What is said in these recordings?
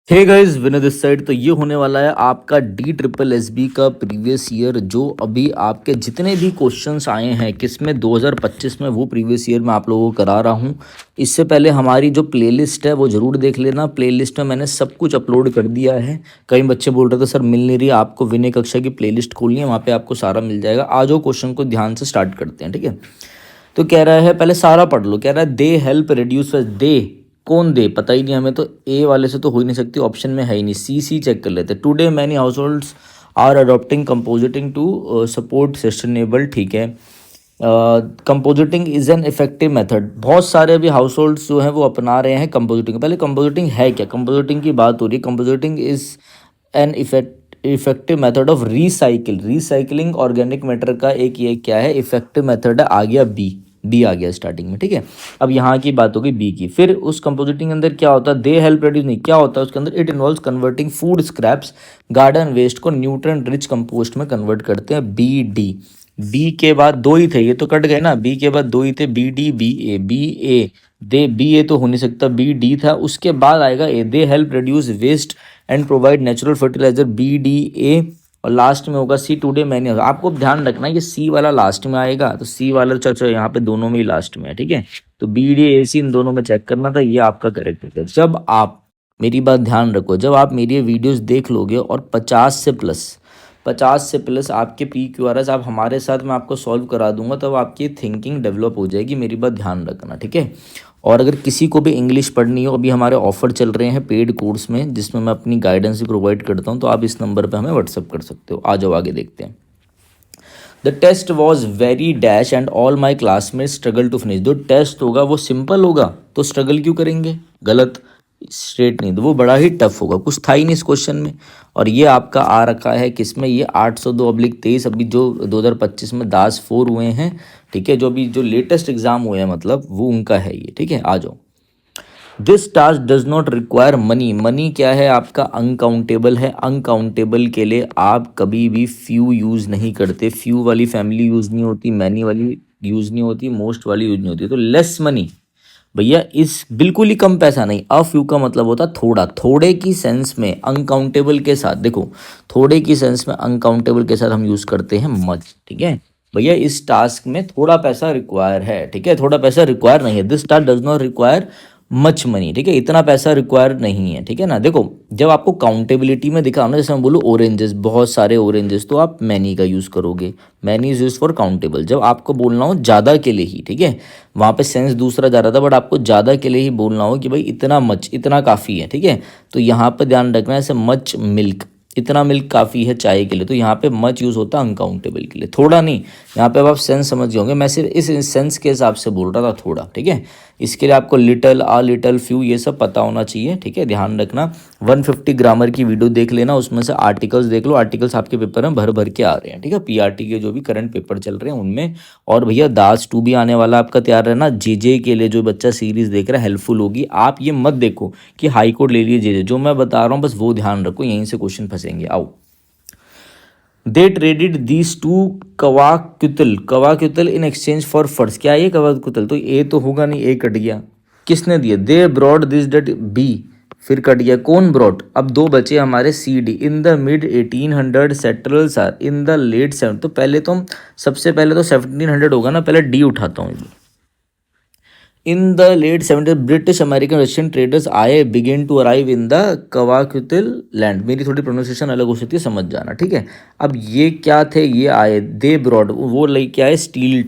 Hey guys, Vinay this side. तो ये होने वाला है आपका डी ट्रिपल एस बी का प्रीवियस ईयर, जो अभी आपके जितने भी क्वेश्चंस आए हैं किसमें 2025 में, वो प्रीवियस ईयर में आप लोगों को करा रहा हूँ। इससे पहले हमारी जो प्लेलिस्ट है वो ज़रूर देख लेना। प्लेलिस्ट में मैंने सब कुछ अपलोड कर दिया है। कई बच्चे बोल रहे थे सर मिल नहीं रही, आपको विनय कक्षा की प्लेलिस्ट खोलनी है, वहाँ पर आपको सारा मिल जाएगा। आ जाओ, क्वेश्चन को ध्यान से स्टार्ट करते हैं, ठीक है। तो कह रहा है, पहले सारा पढ़ लो। कह रहा है दे हेल्प रिड्यूस, दे कौन दे पता ही नहीं हमें, तो ए वाले से तो हो ही नहीं सकती, ऑप्शन में है ही नहीं। सी चेक कर लेते। Today many households are adopting composting to support sustainable, ठीक है। Composting is an effective method. बहुत सारे अभी हाउस होल्ड्स जो हैं वो अपना रहे हैं कंपोजिटिंग। पहले कंपोजिटिंग है क्या, कंपोजिटिंग की बात हो रही है। Composting is an effective method of recycling organic matter का एक ये क्या है, इफेक्टिव मेथड है। आ गया बी आ गया स्टार्टिंग में, ठीक है। अब यहाँ की बात होगी बी की। फिर उस कंपोजिटिंग के अंदर क्या होता है, दे हेल्प प्रोड्यूस, नहीं क्या होता है उसके अंदर, it involves converting food scraps garden waste को न्यूट्रिएंट रिच कंपोस्ट में कन्वर्ट करते हैं। बी के बाद दो ही थे, ये तो कट गए ना। बी के बाद दो ही थे, बी ए दे, बी ए तो हो नहीं सकता, बी डी था। उसके बाद आएगा A, they help reduce waste and provide natural fertiliser, B D A. और लास्ट में होगा सी, टुडे मैंने। आपको ध्यान रखना है ये सी वाला लास्ट में आएगा, तो सी वाला चलो यहाँ पे दोनों में ही लास्ट में है, ठीक है। तो बी डी ए सी इन दोनों में चेक करना था, ये आपका करेक्ट है। जब आप, मेरी बात ध्यान रखो, जब आप मेरी ये वीडियोस देख लोगे और 50 से प्लस आपके पी क्यू आर एस आप हमारे साथ मैं आपको सॉल्व करा दूंगा, तब आपकी थिंकिंग डेवलप हो जाएगी। मेरी बात ध्यान रखना, ठीक है। और अगर किसी को भी इंग्लिश पढ़नी हो, अभी हमारे ऑफर चल रहे हैं पेड कोर्स में, जिसमें मैं अपनी गाइडेंस भी प्रोवाइड करता हूँ, तो आप इस नंबर पे हमें व्हाट्सअप कर सकते हो। आ जाओ आगे देखते हैं। The test was very dash and all my classmate struggle to finish. जो टेस्ट होगा वो सिंपल होगा, तो स्ट्रगल क्यों करेंगे, गलत। स्ट्रेट नहीं, तो वो बड़ा ही टफ होगा, कुछ था ही नहीं इस क्वेश्चन में। और ये आपका आ रखा है किसमें, ये 802/23। अभी जो 2025 में दास 4 हुए हैं, ठीक है, जो अभी जो लेटेस्ट एग्जाम हुए हैं मतलब, वो उनका है ये, ठीक है। आ जाओ। This task does not require money. Money क्या है आपका, अनकाउंटेबल है। अनकाउंटेबल के लिए आप कभी भी फ्यू यूज़ नहीं करते। फ्यू वाली फैमिली यूज़ नहीं होती, मैनी वाली यूज़ नहीं होती, मोस्ट वाली यूज़ नहीं होती। तो लेस मनी भैया, इस बिल्कुल ही कम पैसा नहीं। अ फ्यू का मतलब होता थोड़ा, थोड़े की सेंस में अनकाउंटेबल के साथ, देखो थोड़े की सेंस में अनकाउंटेबल के साथ हम यूज़ करते हैं मच, ठीक है। भैया इस टास्क में थोड़ा पैसा रिक्वायर है, ठीक है, थोड़ा पैसा रिक्वायर नहीं है। This task does not require much money, ठीक है, इतना पैसा रिक्वायर नहीं है, ठीक है ना। देखो जब आपको काउंटेबिलिटी में दिखा ना, जैसे मैं बोलूँ ऑरेंजेस, बहुत सारे ऑरेंजेस, तो आप मैनी का यूज़ करोगे। Many is use for countable. जब आपको बोलना हो ज़्यादा के लिए ही, ठीक है, वहाँ पे सेंस दूसरा जा रहा था, बट आपको ज़्यादा के लिए ही बोलना हो कि भाई इतना मच, इतना काफ़ी है, ठीक है। तो यहाँ पर ध्यान रखना है, जैसे मच मिल्क, इतना मिल्क काफ़ी है चाय के लिए, तो यहाँ पे मच यूज़ होता है अनकाउंटेबल के लिए, थोड़ा नहीं। यहाँ पे अब आप सेंस समझ गए होंगे, मैं सिर्फ इस सेंस के हिसाब से बोल रहा था, थोड़ा, ठीक है। इसके लिए आपको लिटल, आ लिटल, फ्यू, ये सब पता होना चाहिए, ठीक है, ध्यान रखना। 150 ग्रामर की वीडियो देख लेना, उसमें से आर्टिकल्स देख लो। आर्टिकल्स आपके पेपर में भर भर के आ रहे हैं, ठीक है, पीआरटी के जो भी करंट पेपर चल रहे हैं उनमें। और भैया दास 2 भी आने वाला, आपका तैयार रहना। जेजे के लिए जो बच्चा सीरीज देख रहा है हेल्पफुल होगी। आप ये मत देखो कि हाई कोर्ट ले लिए जेजे, जो मैं बता रहा हूँ बस वो ध्यान रखो, यहीं से क्वेश्चन फंसेंगे। आओ। They traded these to Kwakiutl in exchange for furs. क्या ये कवाक्युतल, तो ए तो होगा नहीं, ए कट गया। किसने दिया, they brought this that, B फिर कट गया, कौन ब्रॉड। अब दो बचे हमारे, C D. In the mid 1800 settlers or in the late 7। तो पहले तो सबसे पहले तो 1700 होगा ना, पहले डी उठाता हूँ। In the late 70 British American Russian traders आए begin to arrive in the Kwakiutl land. मेरी थोड़ी प्रोनाउंसिएशन अलग हो सकती है, समझ जाना, ठीक है। अब ये क्या थे, ये आए, दे ब्रॉड, वो लेके आए स्टील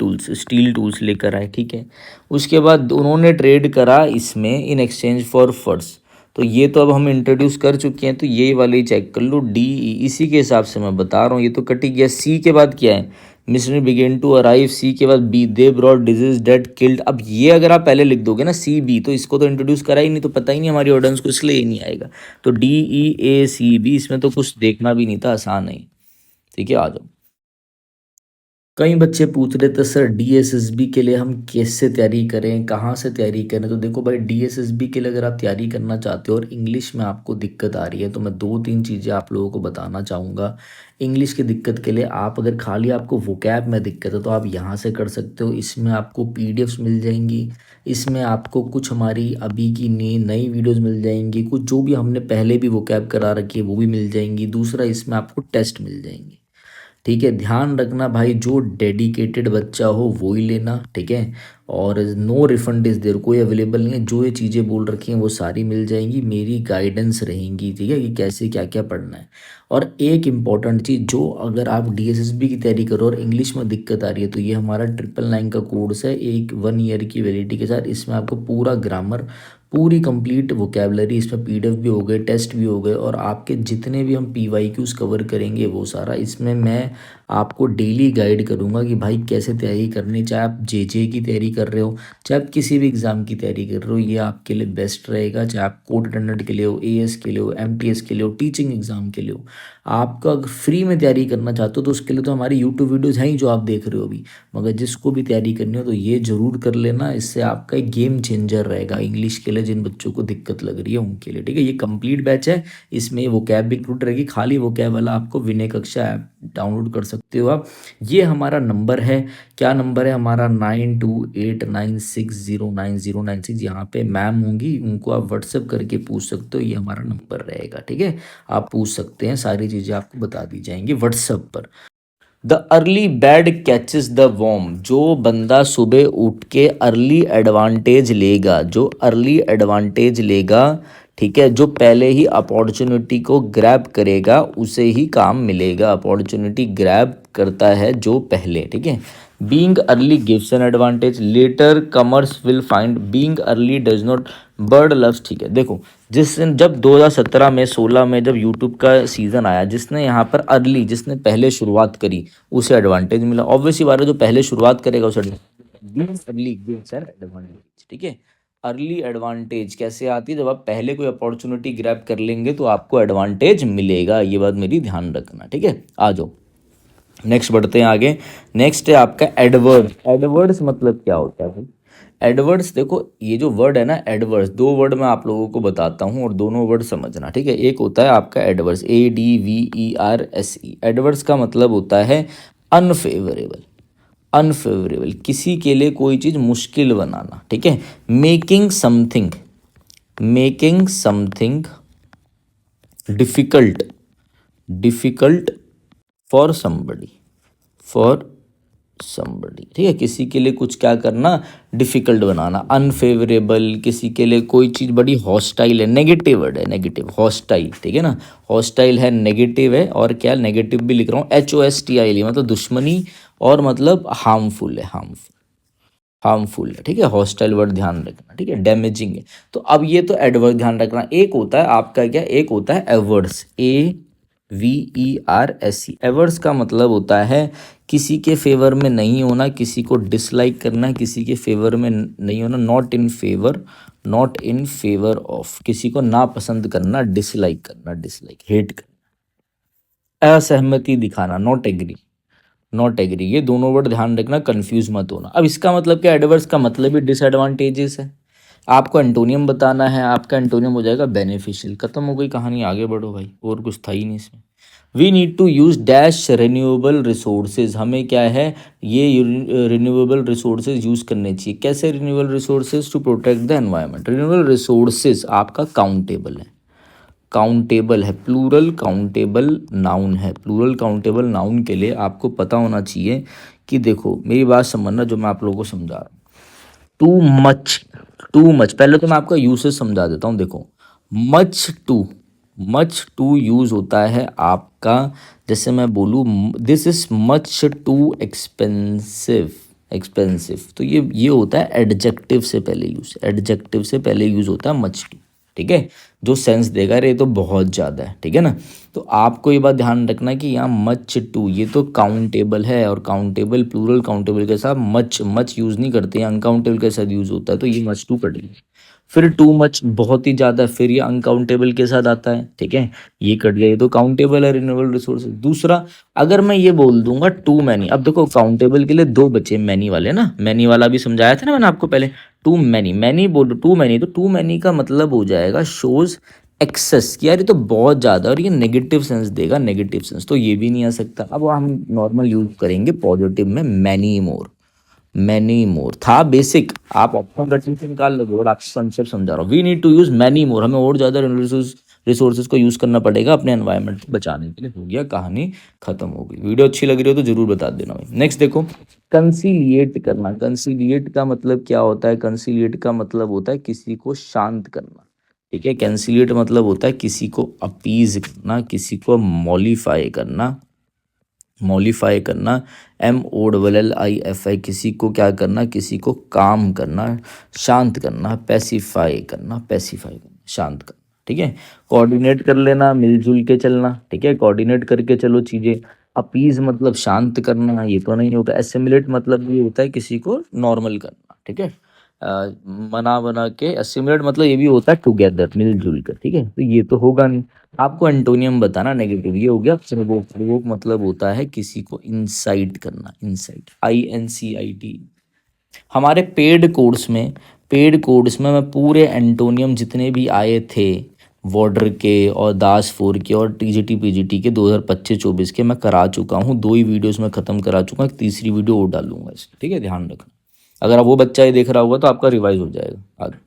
टूल्स लेकर आए, ठीक है। उसके बाद उन्होंने ट्रेड करा इसमें इन एक्सचेंज फॉर फर्स। तो ये तो अब हम इंट्रोड्यूस कर चुके हैं, तो ये वाले ही चेक कर लो, डी इसी के हिसाब से मैं बता रहा हूँ, ये तो कट ही गया। सी के बाद क्या है, missionary began to arrive. C के बाद B, they brought disease that killed. अब ये अगर आप पहले लिख दोगे ना सी बी, तो इसको तो इंट्रोड्यूस करा ही नहीं, तो पता ही नहीं हमारी ऑडियंस को, इसलिए ये नहीं आएगा। तो डी ई ए सी बी, इसमें तो कुछ देखना भी नहीं था, आसान है, ठीक है। आ जाओ। कई बच्चे पूछ रहे थे सर डीएसएसबी के लिए हम कैसे तैयारी करें, कहाँ से तैयारी करें। तो देखो भाई, डीएसएसबी के लिए अगर आप तैयारी करना चाहते हो और इंग्लिश में आपको दिक्कत आ रही है, तो मैं दो तीन चीज़ें आप लोगों को बताना चाहूँगा। इंग्लिश की दिक्कत के लिए आप अगर खाली आपको वोकैब में दिक्कत है तो आप यहाँ से कर सकते हो। इसमें आपको पीडीएफ्स मिल जाएंगी, इसमें आपको कुछ हमारी अभी की नई नई वीडियोस मिल जाएंगी, कुछ जो भी हमने पहले भी वोकैब करा रखी है वो भी मिल जाएंगी। दूसरा, इसमें आपको टेस्ट मिल जाएंगे। ठीक है, ध्यान रखना भाई, जो डेडिकेटेड बच्चा हो वो ही लेना। ठीक है, और नो रिफंड इज़ देयर, कोई अवेलेबल नहीं है। जो ये चीज़ें बोल रखी हैं वो सारी मिल जाएंगी, मेरी गाइडेंस रहेंगी। ठीक है, कि कैसे क्या क्या पढ़ना है। और एक इम्पॉर्टेंट चीज़, जो अगर आप डीएसएसबी की तैयारी करो और इंग्लिश में दिक्कत आ रही है, तो ये हमारा 999 का कोर्स है, एक 1 ईयर की वैलिडिटी के साथ। इसमें आपको पूरा ग्रामर, पूरी कंप्लीट वोकेबलरी, इसमें पीडीएफ भी हो गए, टेस्ट भी हो गए, और आपके जितने भी हम पीवाईक्यूज कवर करेंगे वो सारा इसमें मैं आपको डेली गाइड करूंगा कि भाई कैसे तैयारी करनी। चाहे आप जेजे की तैयारी कर रहे हो, चाहे आप किसी भी एग्ज़ाम की तैयारी कर रहे हो, ये आपके लिए बेस्ट रहेगा। चाहे आप कोर्ट अटेंडेंट के लिए हो, एएस के लिए हो, एमटीएस के लिए हो, टीचिंग एग्ज़ाम के लिए हो, आपका अगर फ्री में तैयारी करना चाहते हो तो उसके लिए तो हमारी यूट्यूब वीडियोज़ हैं ही जो आप देख रहे हो अभी। मगर जिसको भी तैयारी करनी हो तो ये ज़रूर कर लेना, इससे आपका एक गेम चेंजर रहेगा इंग्लिश के लिए, जिन बच्चों को दिक्कत लग रही है उनके लिए। ठीक है, ये कंप्लीट बैच है, इसमें वो कैब भी इंक्लूड रहेगी। खाली वो कैब वाला आपको विनय कक्षा ऐप डाउनलोड कर सकते हो आप। ये हमारा नंबर है, क्या नंबर है हमारा, 9289609096। यहाँ पे मैम होंगी, उनको आप व्हाट्सएप करके पूछ सकते हो, ये हमारा नंबर रहेगा। ठीक है, आप पूछ सकते हैं, सारी चीज़ें आपको बता दी जाएंगी व्हाट्सएप पर। The early bird catches the worm, जो बंदा सुबह उठ के अर्ली एडवांटेज लेगा, जो अर्ली एडवांटेज लेगा, ठीक है, जो पहले ही अपॉर्चुनिटी को ग्रैब करेगा उसे ही काम मिलेगा। अपॉर्चुनिटी ग्रैब करता है जो पहले। ठीक है, being early gives an advantage, latecomers will find being early does not bird loves. ठीक है, देखो, जिस दिन जब 2017 में 16 में जब यूट्यूब का सीज़न आया, जिसने यहाँ पर अर्ली, जिसने पहले शुरुआत करी उसे एडवांटेज मिला। ऑब्वियसली बात है, जो पहले शुरुआत करेगा उसे अर्ली गिव्स एन एडवांटेज। ठीक है, अर्ली एडवांटेज कैसे आती है, जब आप पहले कोई अपॉर्चुनिटी ग्रैब कर लेंगे तो आपको एडवांटेज मिलेगा, ये बात मेरी ध्यान रखना। ठीक है, आ जाओ नेक्स्ट बढ़ते हैं आगे। नेक्स्ट है आपका एडवर्ड्स। एडवर्ड्स मतलब क्या होता है भाई? एडवर्ड्स, देखो ये जो वर्ड है ना एडवर्ड्स, दो वर्ड मैं आप लोगों को बताता हूँ और दोनों वर्ड समझना। ठीक है, एक होता है आपका एडवर्स, ADVERSE। एडवर्स का मतलब होता है अनफेवरेबल। अनफेवरेबल, किसी के लिए कोई चीज़ मुश्किल बनाना। ठीक है, making something, making something difficult, difficult for somebody, for somebody. ठीक है, किसी के लिए कुछ क्या करना, डिफिकल्ट बनाना। अनफेवरेबल, किसी के लिए कोई चीज़ बड़ी हॉस्टाइल है, नेगेटिव वर्ड है, नेगेटिव, हॉस्टाइल। ठीक है ना, हॉस्टाइल है, नेगेटिव है, और क्या नेगेटिव भी लिख रहा हूँ, HOSTIL, मतलब दुश्मनी, और मतलब हार्मफुल है, हार्मफुल, हार्मफुल है। ठीक है, हॉस्टाइल वर्ड ध्यान रखना। ठीक है, डैमेजिंग है। तो अब ये तो एडवर्ड ध्यान रखना। एक होता है आपका क्या, एक होता है एवर्ड्स, AVERSE। एवर्ड्स का मतलब होता है किसी के फेवर में नहीं होना, किसी को डिसलाइक करना, किसी के फेवर में नहीं होना, not in favour, not in favour of, किसी को नापसंद करना, डिसलाइक करना, डिसलाइक, हेट करना, असहमति दिखाना, नॉट एग्री, नॉट एग्री। ये दोनों वर्ड ध्यान रखना, कंफ्यूज मत होना। अब इसका मतलब क्या, एडवर्स का मतलब ही डिसएडवांटेजेस है। आपको एंटोनियम बताना है, आपका एंटोनियम हो जाएगा बेनिफिशियल। खत्म हो गई कहानी, आगे बढ़ो भाई, और कुछ था ही नहीं इसमें। We need to use dash renewable resources, हमें क्या है, ये रिन्यूएबल रिसोर्सेज यूज़ करने चाहिए। कैसे renewable resources, to protect the environment. Renewable resources आपका काउंटेबल है, काउंटेबल है, प्लूरल काउंटेबल नाउन है। प्लूरल काउंटेबल नाउन के लिए आपको पता होना चाहिए कि देखो मेरी बात समझना, जो मैं आप लोगों को समझा रहा हूँ। टू मच, टू मच, पहले तो मैं आपका यूसेज समझा देता हूँ। देखो, much too, much too use होता है आपका, जैसे मैं बोलूँ this is much too expensive, expensive, तो ये होता है एडजेक्टिव से पहले यूज़, एडजेक्टिव से पहले यूज़ होता है मच टू। ठीक है, जो सेंस देगा रे तो बहुत ज़्यादा है। ठीक है ना, तो आपको ये बात ध्यान रखना कि यहाँ मच टू, ये तो काउंटेबल है, और काउंटेबल प्लूरल काउंटेबल के साथ मच, मच यूज़ नहीं करते हैं, अनकाउंटेबल के साथ यूज़ होता है, तो ये मच टू कटेगा। फिर टू मच बहुत ही ज़्यादा, फिर ये अनकाउंटेबल के साथ आता है, ठीक है, ये कट गया, ये तो काउंटेबल है रिन्यूएबल रिसोर्स। दूसरा, अगर मैं ये बोल दूंगा टू मैनी, अब देखो काउंटेबल के लिए दो बचे मैनी वाले ना, मैनी वाला भी समझाया था ना मैंने आपको पहले। टू मैनी, मैनी बोलो टू मैनी, तो टू मैनी का मतलब हो जाएगा शोज एक्सेस कि यार ये तो बहुत ज़्यादा, और ये नेगेटिव सेंस देगा, नेगेटिव सेंस, तो ये भी नहीं आ सकता। अब हम नॉर्मल यूज करेंगे पॉजिटिव में, मैनी मोर, मैनी मोर था बेसिक, आप ऑप्शन रटने से निकाल लोगे और आपको कंसेप्ट समझा रहा हूँ। We need to use many more, हमें और ज़्यादा रिसोर्सेज को यूज़ करना पड़ेगा अपने एनवायरनमेंट को बचाने के लिए। हो गया, कहानी खत्म हो गई। वीडियो अच्छी लग रही हो तो जरूर बता देना भाई। नेक्स्ट देखो, कंसीलिएट करना। कंसीलिएट का मतलब क्या होता है? कंसीलिएट का मतलब होता है किसी को शांत करना, ठीक है। कंसीलिएट मतलब होता है किसी को अपीज करना, किसी को मॉलिफाई करना, मॉलिफाई करना, MOLLIFI, किसी को क्या करना, किसी को काम करना, शांत करना, पैसिफाई करना, पैसिफाई करना, शांत करना, ठीक है। कोऑर्डिनेट कर लेना, मिलजुल के चलना, ठीक है, कोऑर्डिनेट करके चलो चीज़ें। अपीज मतलब शांत करना, ये तो नहीं होगा। एसिमुलेट मतलब ये होता है किसी को नॉर्मल करना, ठीक है। मना बना के। एसिमुलेट मतलब ये भी होता है टुगेदर, मिलजुल कर, ठीक है, तो ये तो होगा नहीं। आपको एंटोनियम बताना नेगेटिव, ये हो गया प्रोवोक। प्रोवोक मतलब होता है किसी को इंसाइट करना, इंसाइट, INCIT। हमारे पेड कोर्स में, पेड कोर्स में मैं पूरे एंटोनियम जितने भी आए थे, वॉर्डर के और दास फोर के और TGT PGT के 2025-24 के मैं करा चुका हूँ। 2 ही वीडियोस में ख़त्म करा चुका हूँ, एक तीसरी वीडियो और डालूंगा इसकी, ठीक है, ध्यान रखना। अगर आप वो बच्चा ये देख रहा होगा तो आपका रिवाइज हो जाएगा आगे।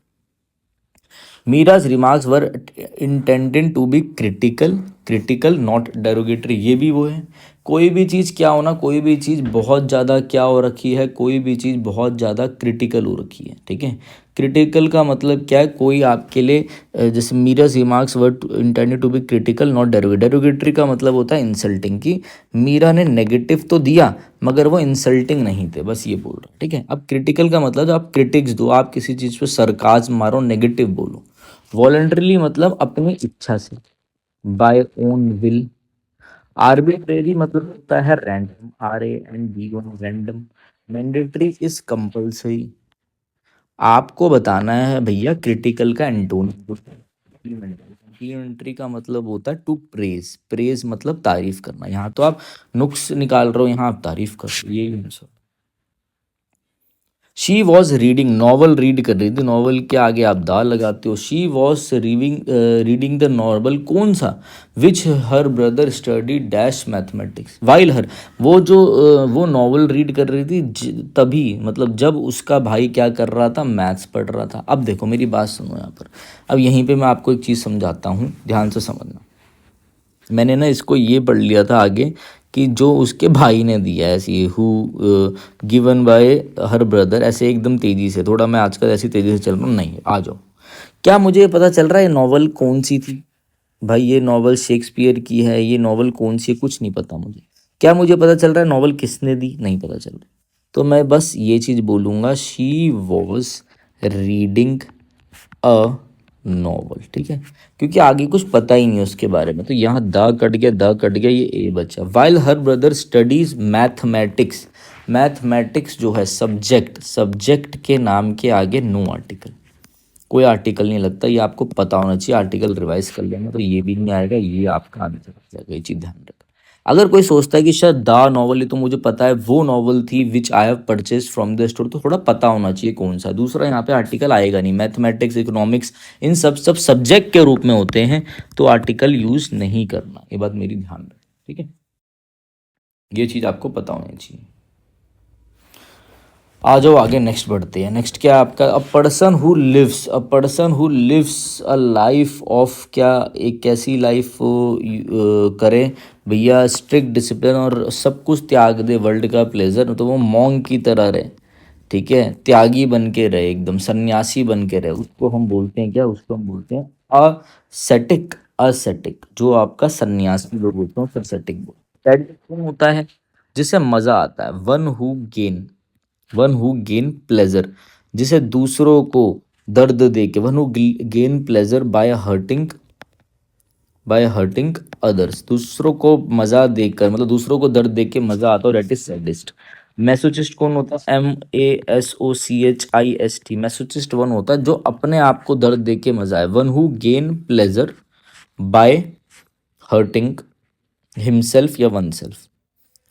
Mirage remarks were intended to be critical, critical not derogatory, ये भी वो है। कोई भी चीज़ क्या होना, कोई भी चीज़ बहुत ज़्यादा क्या हो रखी है, कोई भी चीज़ बहुत ज़्यादा क्रिटिकल हो रखी है, ठीक है। क्रिटिकल का मतलब क्या है? कोई आपके लिए जैसे mirage remarks were intended to be critical not derogatory, derogatory का मतलब होता है इंसल्टिंग, कि मीरा ने नेगेटिव तो दिया मगर वो इंसल्टिंग नहीं थे, बस ये बोल रहा, ठीक है। अब क्रिटिकल का मतलब आप क्रिटिक्स दो, आप किसी चीज़ पे सरकाज़ मारो, नेगेटिव बोलो। वॉलंटरीली मतलब अपनी इच्छा से, बाय ओन विल। आर्बिट्रेरी मतलब होता है random, RANDOM, random. Mandatory is compulsory. आपको बताना है भैया क्रिटिकल का एंटोनिम। कॉम्प्लीमेंट्री का मतलब होता है टू प्रेज, प्रेज मतलब तारीफ करना। यहाँ तो आप नुक्स निकाल रहे हो, यहाँ आप तारीफ कर रहे हो, यही answer. She was reading, novel read कर रही थी, नॉवल के आगे आप दाल लगाते हो। She was reading the novel, कौन सा? Which her brother study dash mathematics, while her, वो जो वो नॉवल रीड कर रही थी तभी, मतलब जब उसका भाई क्या कर रहा था, मैथ्स पढ़ रहा था। अब देखो मेरी बात सुनो यहाँ पर, अब यहीं पे मैं आपको एक चीज़ समझाता हूँ, ध्यान से समझना। मैंने ना इसको ये पढ़ लिया था आगे कि जो उसके भाई ने दिया है, ऐसी who given by her brother, ऐसे एकदम तेज़ी से, थोड़ा मैं आजकल ऐसी तेज़ी से चल रहा हूँ, नहीं आ जाओ। क्या मुझे पता चल रहा है ये नॉवल कौन सी थी? भाई ये नॉवल शेक्सपियर की है, ये नॉवल कौन सी है कुछ नहीं पता मुझे। क्या मुझे पता चल रहा है नॉवल किसने दी? नहीं पता चल रहा। तो मैं बस ये चीज़ बोलूँगा, she was reading a novel, ठीक है, क्योंकि आगे कुछ पता ही नहीं है उसके बारे में, तो यहाँ द कट गया, द कट गया, ये ए बचा। While her brother studies mathematics, mathematics जो है सब्जेक्ट, सब्जेक्ट के नाम के आगे नो आर्टिकल, कोई आर्टिकल नहीं लगता, ये आपको पता होना चाहिए। आर्टिकल रिवाइज कर लेना तो ये भी नहीं आएगा, ये आपका आंसर हो जाएगा, ये चीज़ ध्यान रखना। अगर कोई सोचता है कि शायद द नॉवल, ये तो मुझे पता है वो नॉवल थी which I have purchase from the store, तो थोड़ा पता होना चाहिए कौन सा। दूसरा, यहाँ पे आर्टिकल आएगा नहीं, मैथमेटिक्स, इकोनॉमिक्स, इन सब सब्जेक्ट के रूप में होते हैं, तो आर्टिकल यूज नहीं करना, ये बात मेरी ध्यान रखें, ठीक है, ये चीज़ आपको पता होनी चाहिए। आ जाओ आगे, नेक्स्ट बढ़ते हैं। नेक्स्ट क्या है आपका? A person who lives, a person who lives a life of, क्या एक कैसी लाइफ करे भैया? स्ट्रिक्ट डिसिप्लिन और सब कुछ त्याग दे, वर्ल्ड का प्लेजर, तो वो मॉन्क की तरह रहे, ठीक है, त्यागी बन के रहे, एकदम सन्यासी बन के रहे, उसको हम बोलते हैं क्या? उसको हम बोलते हैं असेटिक। असेटिक जो आपका सन्यासी लोग बोलते हैं, फिर सेटिक बोलते हैं। Ascetic कौन होता है? जिसे मजा आता है। One who gain, one who gain pleasure, जिसे दूसरों को दर्द दे के, one who gain pleasure by hurting, by hurting others, दूसरों को मजा देकर, मतलब दूसरों को दर्द दे के मजा आता है, दैट इज सैडिस्ट। मैसोचिस्ट कौन होता है? MASOCHIST। मैसोचिस्ट वन होता है जो अपने आप को दर्द दे के मजा है। One who gain pleasure by hurting himself या वन सेल्फ,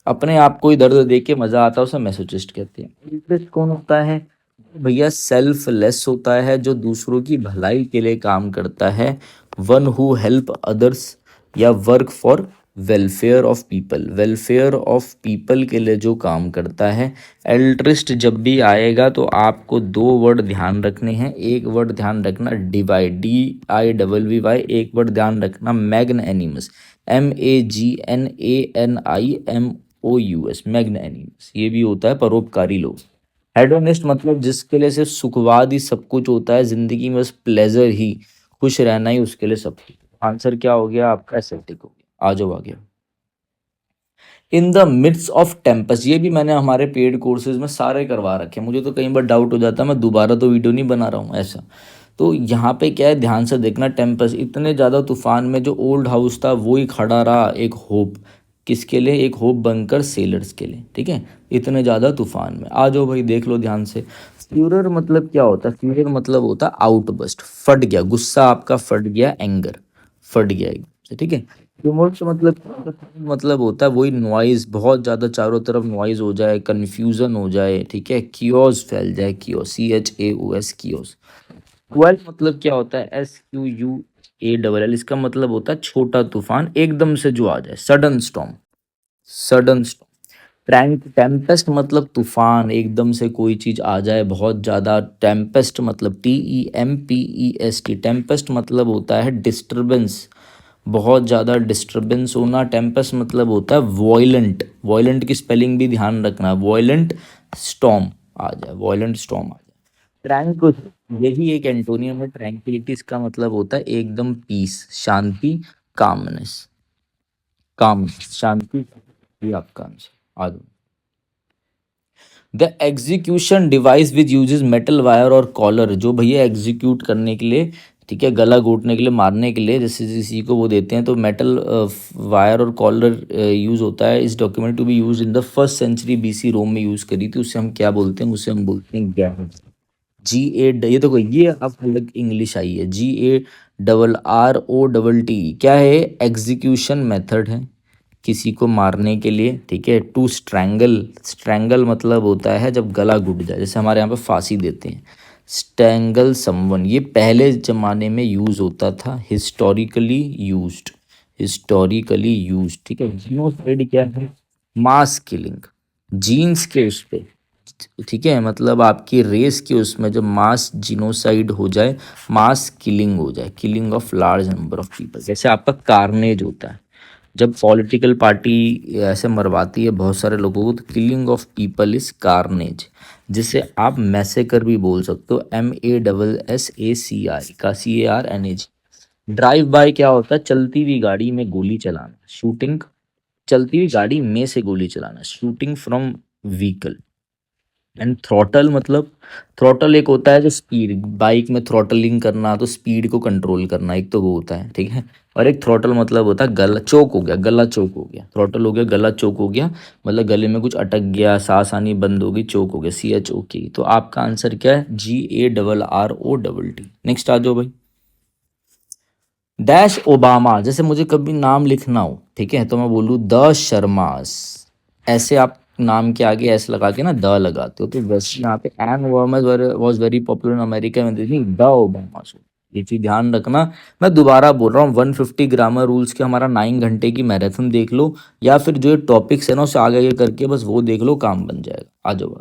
अपने आप को ही दर्द दे के मजा आता है, उसे मैसोचिस्ट कहते हैं। इंटरेस्ट कौन होता है भैया? सेल्फलेस होता है जो दूसरों की भलाई के लिए काम करता है। वन हु हेल्प अदर्स या work for welfare of people, welfare of people के लिए जो काम करता है। एल्ट्रिस्ट जब भी आएगा तो आपको दो वर्ड ध्यान रखने हैं। एक वर्ड ध्यान रखना डिवाइड, DIVVY। एक वर्ड ध्यान रखना मैग्नैनिमस, MAGNANIMOUS, मैग्नैनिमस। ये भी होता है परोपकारी लोग। हेडोनिस्ट मतलब जिसके लिए सिर्फ सुखवाद ही सब कुछ होता है जिंदगी में, बस प्लेजर ही, खुश रहना ही उसके लिए सब कुछ। आंसर क्या हो गया आपका? एसेप्टिक हो गया। आ जाओ आगे। In the midst of tempests, ये भी मैंने हमारे पेड कोर्सेज में सारे करवा रखे हैं। मुझे तो कई बार डाउट हो जाता है, मैं दोबारा तो वीडियो नहीं बना रहा हूँ ऐसा। तो यहाँ पे क्या है, ध्यान से देखना। टेम्पस, इतने ज़्यादा तूफान में जो ओल्ड हाउस था वो ही खड़ा रहा, एक होप। किसके लिए? एक होप बनकर सेलर्स के लिए, ठीक है। इतने ज़्यादा तूफान में आ जाओ भाई, देख लो ध्यान से। फ्यूरर मतलब क्या होता है? फ्यूरर मतलब होता है आउटबस्ट, फट गया गुस्सा आपका, फट गया, एंगर, फट गया एकदम से, ठीक है। ट्यूमर्स मतलब होता है वही नॉइज, बहुत ज़्यादा चारों तरफ नॉइज हो जाए, कन्फ्यूज़न हो जाए, ठीक है, कियोस फैल जाए, कियोस, CHAOS, कियोस। क्वेल मतलब क्या होता है? SQUALL। इसका मतलब होता है छोटा तूफान, एकदम से जो आ जाए, sudden storm, sudden storm. Tempest मतलब तूफान, एकदम से कोई चीज आ जाए बहुत ज्यादा। टेम्पेस्ट मतलब TEMPEST। टेम्पेस्ट मतलब होता है डिस्टरबेंस, बहुत ज़्यादा डिस्टरबेंस होना। टेम्पेस्ट मतलब होता है वॉयलेंट, वॉयलेंट की स्पेलिंग भी ध्यान रखना, वॉयलेंट स्टॉर्म आ जाए, वॉयलेंट स्टॉर्म आ जाए। ट्रैंक, यही एक एंटोनियम है ट्रैंक्विलिटी। इसका मतलब होता है एकदम पीस, शांति, कामनेस, काम, शांति। ये आपका आंसर। आ जाओ। The execution device which uses metal wire और कॉलर, जो भैया एग्जीक्यूट करने के लिए, ठीक है, गला घोटने के लिए, मारने के लिए, जैसे किसी को वो देते हैं तो मेटल वायर और कॉलर यूज़ होता है। Is document to be use in the first century BC, Rome में यूज़ करी थी। उसे हम क्या बोलते हैं? उसे हम बोलते हैं गैन। ये देखो, ये अब अलग इंग्लिश आई है। GARROTT क्या है? एग्जीक्यूशन मेथड है किसी को मारने के लिए, ठीक है। टू स्ट्रैंगल, स्ट्रैंगल मतलब होता है जब गला घुट जाए, जैसे हमारे यहाँ पे फांसी देते हैं। स्ट्रैंगल समवन, ये पहले ज़माने में यूज़ होता था, हिस्टोरिकली यूज्ड, हिस्टोरिकली यूज्ड, ठीक है। जीनोसाइड क्या है? मास किलिंग, जीन्स के उस पे, ठीक है, मतलब आपकी रेस के उसमें जब मास जिनोसाइड हो जाए, मास किलिंग हो जाए, killing of large number of people. जैसे आपका कार्नेज होता है, जब पॉलिटिकल पार्टी ऐसे मरवाती है बहुत सारे लोगों को, तो killing of people is carnage, जिसे आप मैसेकर भी बोल सकते हो, MASSACR का CARNAG। ड्राइव बाय क्या होता है? चलती हुई गाड़ी में गोली चलाना, शूटिंग, चलती हुई गाड़ी में से गोली चलाना, shooting from vehicle. And throttle मतलब, थ्रॉटल एक होता है जो स्पीड, बाइक में थ्रॉटलिंग करना, तो स्पीड को कंट्रोल करना, एक तो वो होता है, ठीक है। और एक थ्रॉटल मतलब होता है गला चोक हो गया, गला चोक हो गया, थ्रॉटल हो गया गला चोक हो गया, मतलब गले में कुछ अटक गया, सांस आनी बंद हो गई, चोक हो गया, CHOK। तो आपका आंसर क्या है? GARROTT। नेक्स्ट आ जाओ भाई। डैश ओबामा, जैसे मुझे कभी नाम लिखना हो, ठीक है, तो मैं बोलूँ द शर्मास, ऐसे आप नाम के आगे ऐसे लगा के ना द लगाते हो, तो वैसे यहाँ पे an Obama was very popular in America में, द ओबामा। ये चीज ध्यान रखना। मैं दोबारा बोल रहा हूँ, 150 ग्रामर रूल्स के हमारा 9 घंटे की मैराथन देख लो, या फिर जो टॉपिक्स है ना उसे आगे आगे करके बस वो देख लो, काम बन जाएगा। आ जाओ।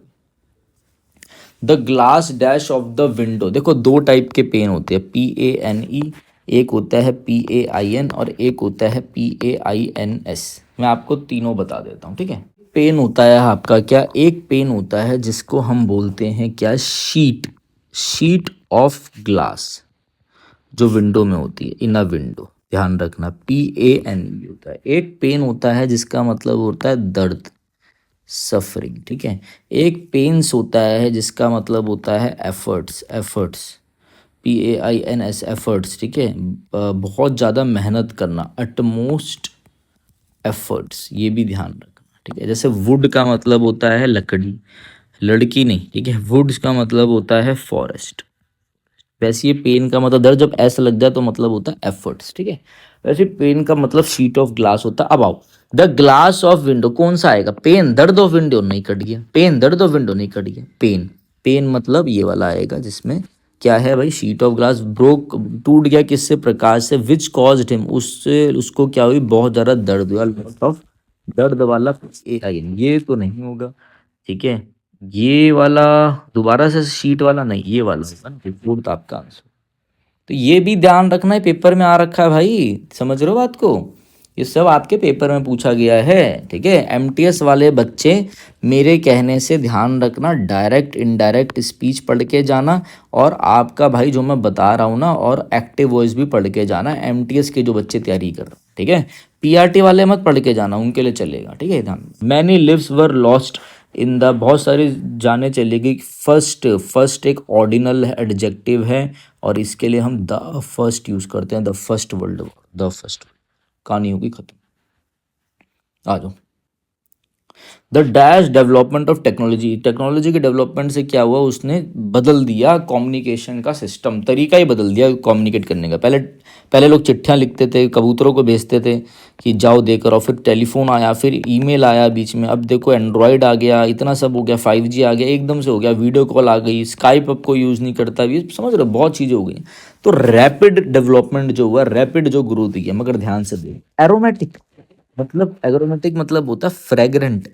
The glass dash of the window, देखो दो टाइप के पेन होते हैं, PANE, एक होता है PAIN और एक होता है PAINS। मैं आपको तीनों बता देता हूँ, ठीक है। पेन होता है आपका क्या? एक पेन होता है जिसको हम बोलते हैं क्या? शीट, शीट ऑफ ग्लास, जो विंडो में होती है, इन अ विंडो, ध्यान रखना, PANE होता है। एक पेन होता है जिसका मतलब होता है दर्द, सफरिंग, ठीक है। एक पेन्स होता है जिसका मतलब होता है एफर्ट्स, एफर्ट्स, PAINS, एफर्ट्स, ठीक है। बहुत ज़्यादा मेहनत करना, अटमोस्ट एफर्ट्स, ये भी ध्यान रखना, ठीक है। जैसे वुड का मतलब होता है लकड़ी, लड़की नहीं, ठीक है। वुड्स का मतलब होता है फॉरेस्ट। वैसे ये पेन का मतलब दर्द जब ऐसा लग जाए तो मतलब होता है एफर्ट्स, ठीक है। वैसे पेन का मतलब शीट ऑफ ग्लास होता है। अब आओ, द ग्लास ऑफ विंडो कौन सा आएगा? पेन दर्द ऑफ विंडो नहीं, कट गया। पेन दर्द ऑफ विंडो नहीं, कट गया। पेन, पेन मतलब ये वाला आएगा जिसमें क्या है भाई, शीट ऑफ ग्लास ब्रोक, टूट गया किससे? प्रकाश से। विच कॉज्ड हिम, उससे उसको क्या हुई? बहुत ज्यादा दर्द हुआ। लॉट ऑफ दर्द वाला ये तो नहीं होगा, ठीक है। ये वाला दोबारा से शीट वाला नहीं, ये वाला होगा ना, फोर्थ आपका आंसर। तो ये भी ध्यान रखना है, पेपर में आ रखा है भाई, समझ रहे हो बात को? ये सब आपके पेपर में पूछा गया है, ठीक है। एमटीएस वाले बच्चे मेरे कहने से ध्यान रखना, डायरेक्ट इनडायरेक्ट स्पीच पढ़ के जाना, और आपका भाई जो मैं बता रहा हूँ ना, और एक्टिव वॉइस भी पढ़ के जाना, एमटीएस के जो बच्चे तैयारी कर रहे हैं, ठीक है। पीआरटी वाले मत पढ़ के जाना, उनके लिए चलेगा, ठीक है। ध्यान, many lives were lost in the, बहुत सारी जाने चलेगी। फर्स्ट, फर्स्ट एक ऑर्डिनल एडजेक्टिव है, और इसके लिए हम द फर्स्ट यूज करते हैं, the first world war, the first. कहानी होगी खत्म। आ जाओ। The dash development of technology, technology के डेवलपमेंट से क्या हुआ? उसने बदल दिया कम्युनिकेशन का सिस्टम, तरीका ही बदल दिया कम्युनिकेट करने का। पहले पहले लोग चिट्ठियाँ लिखते थे, कबूतरों को भेजते थे कि जाओ देकर, और फिर टेलीफोन आया, फिर ईमेल आया बीच में, अब देखो एंड्रॉयड आ गया, इतना सब हो गया, 5G आ गया, एकदम से हो गया, वीडियो कॉल आ गई, स्काइप अब कोई यूज़ नहीं करता, ये समझ रहे हो, बहुत चीज़ें हो गई। तो रैपिड डेवलपमेंट जो हुआ, रैपिड जो ग्रोथ हुई है, मगर ध्यान से दे। एरोमेटिक मतलब, एरोमेटिक मतलब होता है फ्रेग्रेंट,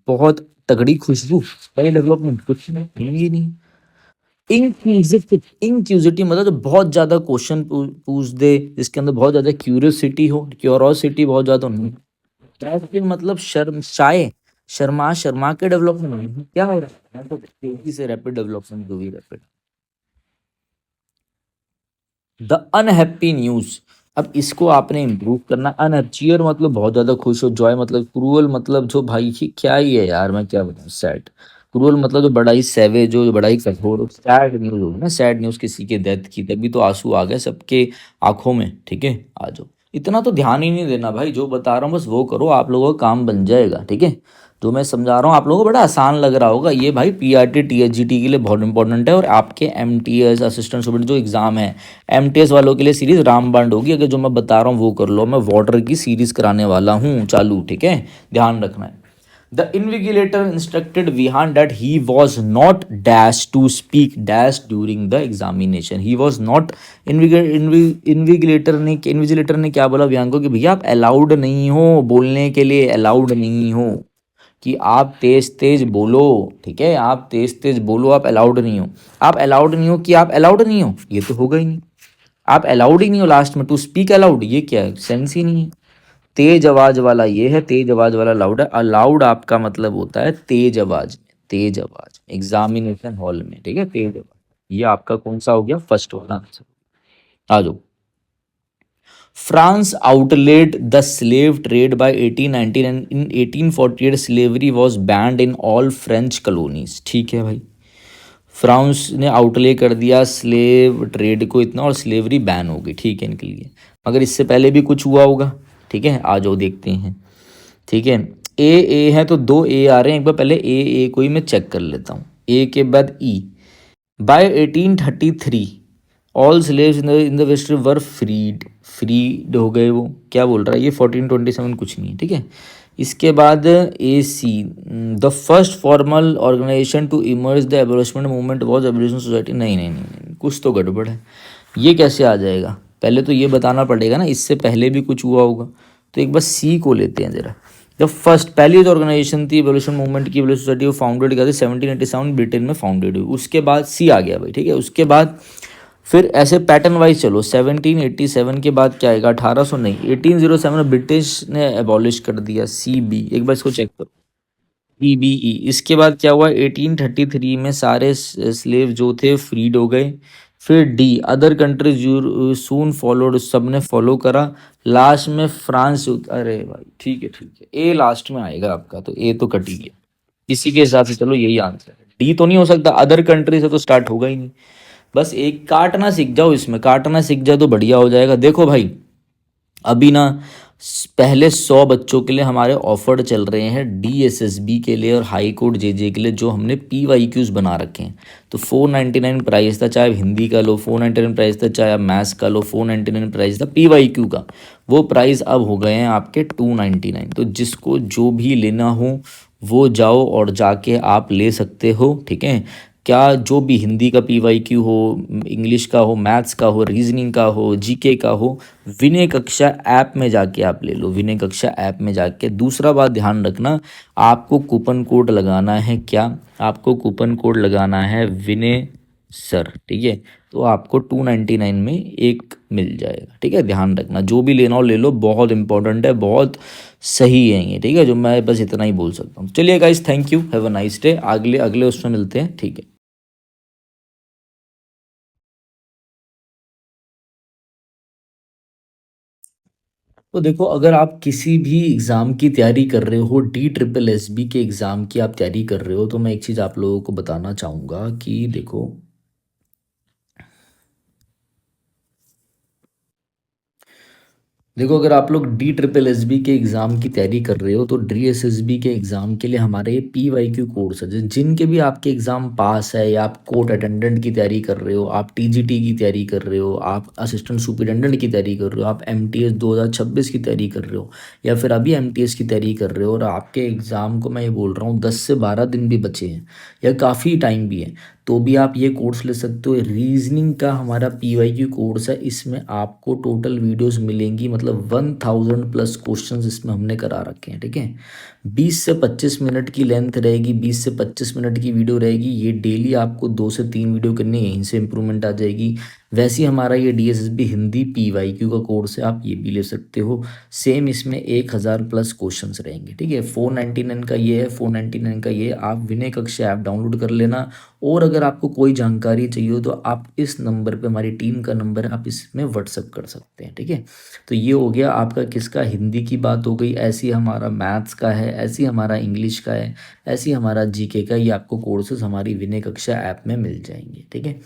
बहुत तगड़ी खुशबू। पहले डेवलपमेंट कुछ नहीं, ही नहीं। इंक्विजिटिव, इंक्विजिटिव मतलब जो बहुत ज्यादा क्वेश्चन पूछ दे, जिसके अंदर बहुत ज्यादा क्यूरियोसिटी हो, क्यूरोसिटी बहुत ज्यादा नहीं। पैसिव मतलब शर्म, शाय, शर्मा शर्मा के डेवलपमेंट नहीं, क्या हो रहा है? तो तेजी से रैपिड डेवलपमेंट हुई, रैपिड। द अनहैप्पी न्यूज, अब इसको आपने इम्प्रूव करना। अनचीयर मतलब बहुत ज्यादा खुश हो, जॉय मतलब, क्रूअल मतलब जो भाई ये क्या ही है यार, मैं क्या बताऊं, सैड। क्रूअल मतलब जो बड़ा ही सैवेज हो, जो बड़ा ही कठोर हो। सैड न्यूज होगी ना, सैड न्यूज किसी के डेथ की, तभी तो आंसू आ गए सबके आंखों में, ठीक है। आ जाओ। इतना तो ध्यान ही नहीं देना भाई, जो बता रहा हूँ बस वो करो, आप लोगों का काम बन जाएगा, ठीक है। जो मैं समझा रहा हूँ आप लोगों को बड़ा आसान लग रहा होगा, ये भाई पीआरटी टीएचजीटी के लिए बहुत इंपॉर्टेंट है, और आपके एमटीएस असिस्टेंट सुपरडेंट जो एग्जाम है, एमटीएस वालों के लिए सीरीज रामबाण होगी, अगर जो मैं बता रहा हूँ वो कर लो। मैं वाटर की सीरीज कराने वाला हूँ चालू, ठीक है, ध्यान रखना है। The invigilator instructed Vihan that he was not dash to speak dash during the examination, he was not. Invigilator ने क्या बोला विहान को कि भैया आप अलाउड नहीं हो बोलने के लिए, अलाउड नहीं हो, कि आप तेज तेज बोलो, ठीक है, आप तेज तेज बोलो, आप अलाउड नहीं हो। आप अलाउड नहीं हो कि आप अलाउड नहीं हो, ये तो होगा ही नहीं। आप अलाउड ही नहीं हो लास्ट में, टू स्पीक अलाउड, ये क्या है, सेंस ही नहीं है। तेज आवाज वाला ये है, तेज आवाज वाला लाउड है। अलाउड आपका मतलब होता है तेज आवाज में, तेज आवाज एग्जामिनेशन हॉल में, ठीक है, तेज आवाज। ये आपका कौन सा हो गया? फर्स्ट वाला आंसर। आ जाओ। France outlet the slave trade by 1819 and in 1848 slavery was band in all French colonies, ठीक है भाई। फ्रांस ने आउटले कर दिया स्लेव ट्रेड को इतना, और स्लेवरी बैन हो गई, ठीक है, इनके लिए। मगर इससे पहले भी कुछ हुआ होगा, ठीक है, आ जाओ देखते हैं, ठीक है। ए है तो दो ए आ रहे हैं, एक बार पहले ए को ही मैं चेक कर लेता हूँ, ए के बाद E. By 1833 all slaves in the West were freed, freed हो गए वो, क्या बोल रहा है ये, 1427 कुछ नहीं है, ठीक है। इसके बाद A C, the first formal organisation to emerge the abolishment movement was abolition society, नहीं नहीं नहीं नहीं, कुछ तो गड़बड़ है। ये कैसे आ जाएगा? पहले तो ये बताना पड़ेगा ना, इससे पहले भी कुछ हुआ होगा। तो एक बार सी को लेते हैं जरा। जब फर्स्ट पहली जो ऑर्गेनाइजेशन थी एवोल्यूशन मूवमेंट की, एवोल्यूशन सोसाइटी, वो फाउंडेड किया था 1787 ब्रिटेन में फाउंडेड हुई। उसके बाद सी आ गया भाई, ठीक है। उसके बाद फिर ऐसे पैटर्न वाइज चलो, 1787 के बाद क्या आएगा? 1800 नहीं, 1807 में ब्रिटिश ने एबॉलिश कर दिया, सी बी, एक बार इसको चेक करो, सी बी ई। इसके बाद क्या हुआ? 1833 में सारे स्लेव जो थे फ्रीड हो गए। फिर डी, अदर कंट्रीज सून फॉलोड, सब ने फॉलो करा। लास्ट में फ्रांस, अरे भाई ठीक है ठीक है, ए लास्ट में आएगा आपका, तो ए तो कट ही गया इसी के हिसाब से, चलो यही आंसर है। डी तो नहीं हो सकता, अदर कंट्री से तो स्टार्ट होगा ही नहीं। बस एक काटना सीख जाओ, इसमें काटना सीख जाओ तो बढ़िया हो जाएगा। देखो भाई, अभी ना पहले 100 बच्चों के लिए हमारे ऑफर चल रहे हैं डीएसएसबी के लिए और हाई कोर्ट जेजे के लिए, जो हमने पीवाईक्यूज बना रखे हैं। तो 499 प्राइस था, चाहे आप हिंदी का लो 499 प्राइस था, चाहे आप मैथ्स का लो 499 प्राइस था पीवाईक्यू का। वो प्राइस अब हो गए हैं आपके 299। तो जिसको जो भी लेना हो वो जाओ और जाके आप ले सकते हो, ठीक है। क्या जो भी हिंदी का पीवाईक्यू हो, इंग्लिश का हो, मैथ्स का हो, रीजनिंग का हो, जीके का हो, विनय कक्षा ऐप में जाके आप ले लो, विनय कक्षा ऐप में जाके। दूसरा बात ध्यान रखना, आपको कूपन कोड लगाना है क्या, आपको कूपन कोड लगाना है विनय सर, ठीक है। तो आपको 299 में एक मिल जाएगा, ठीक है। ध्यान रखना, जो भी लेना हो ले लो, बहुत इंपॉर्टेंट है, बहुत सही है ये, ठीक है। जो मैं बस इतना ही बोल सकता हूँ। चलिए guys, thank you, have a nice day. अगले अगले उसमें मिलते हैं, ठीक है। तो देखो, अगर आप किसी भी एग्ज़ाम की तैयारी कर रहे हो, डी ट्रिपल एस बी के एग्ज़ाम की आप तैयारी कर रहे हो, तो मैं एक चीज़ आप लोगों को बताना चाहूँगा कि देखो, अगर आप लोग डी ट्रिपल एस बी के एग्ज़ाम की तैयारी कर रहे हो, तो डी एस एस बी के एग्ज़ाम के लिए हमारे पी वाई क्यू कोर्स है, जिनके भी आपके एग्ज़ाम पास है, या आप कोर्ट अटेंडेंट की तैयारी कर रहे हो, आप टी जी टी की तैयारी कर रहे हो, आप असिस्टेंट सुपरिटेंडेंट की तैयारी कर रहे हो, आप एम टी एस 2026 की तैयारी कर रहे हो, या फिर अभी एम टी एस की तैयारी कर रहे हो, और आपके एग्ज़ाम को मैं ये बोल रहा हूँ 10 से 12 दिन भी बचे हैं, या काफ़ी टाइम भी है, तो भी आप ये कोर्स ले सकते हो। रीजनिंग का हमारा पी वाई क्यू कोर्स है, इसमें आपको टोटल वीडियोस मिलेंगी, मतलब 1000+ क्वेश्चंस इसमें हमने करा रखे हैं, ठीक है। 20 से 25 मिनट की लेंथ रहेगी, 20 से 25 मिनट की वीडियो रहेगी। ये डेली आपको 2 से 3 वीडियो करनी है, यहीं से इंप्रूवमेंट आ जाएगी। वैसे ही हमारा ये D S S B Hindi P Y Q का कोर्स है, आप ये भी ले सकते हो। सेम इसमें 1000+ क्वेश्चंस रहेंगे, ठीक है। 499 का ये है, 499 का ये। आप विनय कक्षा ऐप डाउनलोड कर लेना, और अगर आपको कोई जानकारी चाहिए हो तो आप इस नंबर पे, हमारी टीम का नंबर है, आप इसमें व्हाट्सअप कर सकते हैं, ठीक है। तो ये हो गया आपका किसका, हिंदी की बात हो गई। ऐसी हमारा मैथ्स का है, ऐसी हमारा इंग्लिश का है, ऐसी हमारा जीके का। ये आपको कोर्सेज हमारी विनय कक्षा ऐप में मिल जाएंगे, ठीक है।